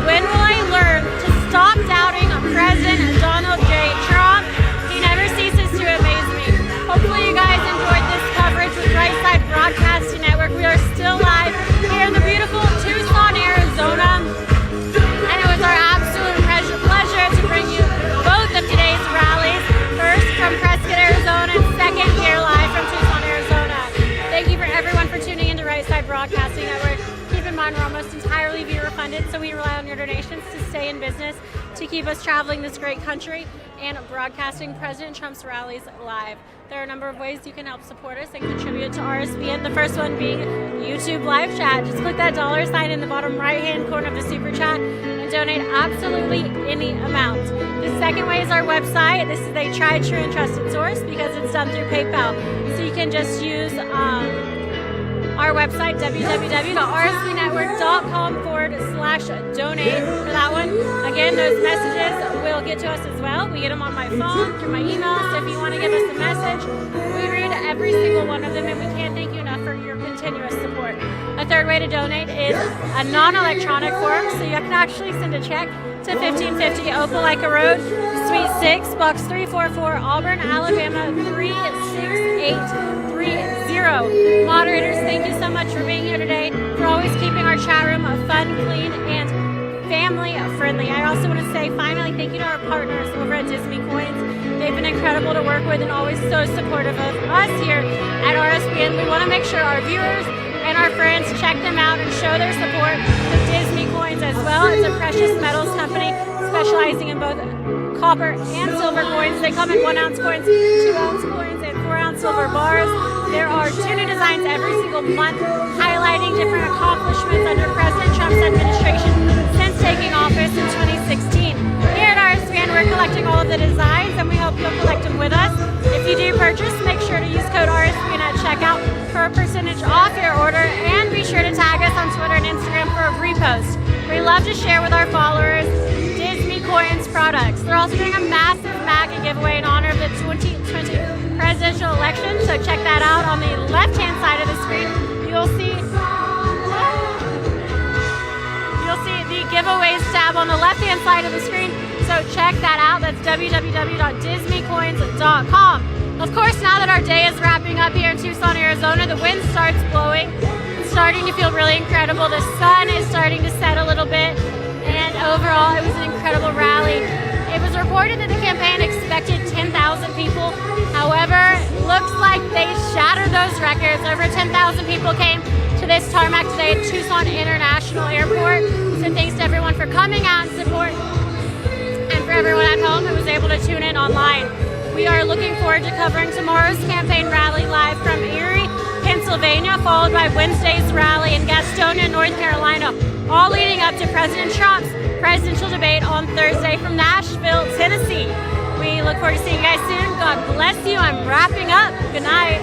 When will I learn to stop doubting President Donald J. Trump? He never ceases to amaze me. Hopefully you guys enjoyed this coverage with Right Side Broadcasting Network. We are still live here in the beautiful Tucson, Arizona. And it was our absolute pleasure to bring you both of today's rallies. First from Prescott, Arizona, and second here live from Tucson, Arizona. Thank you for everyone for tuning into Right Side Broadcasting Network. Keep in mind we're almost entirely viewer funded, so we rely on your donations to stay in business, to keep us traveling this great country and broadcasting President Trump's rallies live. There are a number of ways you can help support us and contribute to RSBN. The first one being YouTube live chat. Just click that $sign in the bottom right-hand corner of the super chat and donate absolutely any amount. The second way is our website. This is a tried, true, and trusted source because it's done through PayPal. So you can just use our website, www.rsbnetwork.com/donate for that one. Again, those messages will get to us as well. We get them on my phone, through my email, so if you want to give us a message, we read every single one of them, and we can't thank you enough for your continuous support. A third way to donate is a non-electronic form, so you can actually send a check to 1550 Opelika Road, Suite 6, Box 344, Auburn, Alabama 36830. Moderators, thank you so much for being here today, for always keeping our chat room fun, clean, and family friendly. I also want to say finally thank you to our partners over at Disney Coins. They've been incredible to work with and always so supportive of us here at RSBN. We want to make sure our viewers and our friends check them out and show their support with Disney Coins as well. It's a precious metals company specializing in both copper and silver coins. They come in 1-ounce coins, 2-ounce coins, and 4-ounce silver bars. There are 2 new designs every single month highlighting different accomplishments under President Trump's administration since taking office in 2016. Here at RSBN, we're collecting all of the designs, and we hope you'll collect them with us. If you do purchase, make sure to use code RSBN at checkout for a percentage off your order, and be sure to tag us on Twitter and Instagram for a repost. We love to share with our followers Disney Coins products. They're also doing a massive MAGA giveaway in honor of the 2020 presidential election, so check that out. On the left-hand side of the screen, you'll see the giveaways tab on the left-hand side of the screen, so check that out. That's www.disneycoins.com. Of course, now that our day is wrapping up here in Tucson, Arizona, the wind starts blowing. It's starting to feel really incredible. The sun is starting to set a little bit, and overall, it was an incredible rally. It was reported that the campaign expected 10,000 people. However, looks like they shattered those records. Over 10,000 people came to this tarmac today at Tucson International Airport. So thanks to everyone for coming out and support, and for everyone at home who was able to tune in online. We are looking forward to covering tomorrow's campaign rally live from Erie, Pennsylvania, followed by Wednesday's rally in Gastonia, North Carolina, all leading up to President Trump's presidential debate on Thursday from Nashville, Tennessee. We look forward to seeing you guys soon. God bless you. I'm wrapping up. Good night.